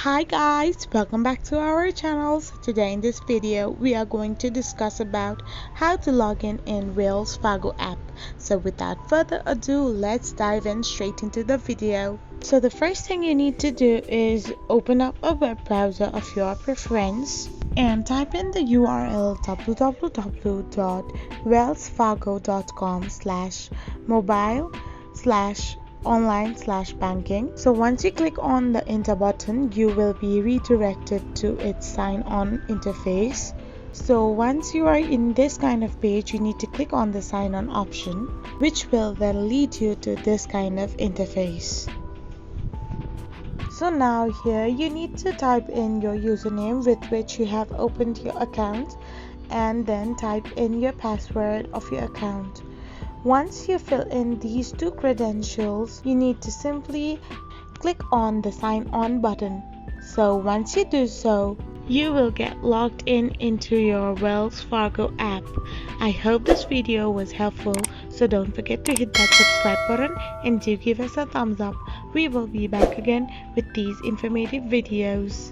Hi guys, welcome back to our channels. Today in this video we are going to discuss about how to log in Wells Fargo app. So without further ado, let's dive in straight into the video. So the first thing you need to do is open up a web browser of your preference and type in the URL www.wellsfargo.com/mobile/online/banking. So once you click on the enter button, you will be redirected to its sign on interface. So once you are in this kind of page, you need to click on the sign on option, which will then lead you to this kind of interface. So now here you need to type in your username with which you have opened your account, and then type in your password of your account. Once you fill in these two credentials, you need to simply click on the sign on button. So once you do so, you will get logged in into your Wells Fargo app. I hope this video was helpful, so don't forget to hit that subscribe button and do give us a thumbs up. We will be back again with these informative videos.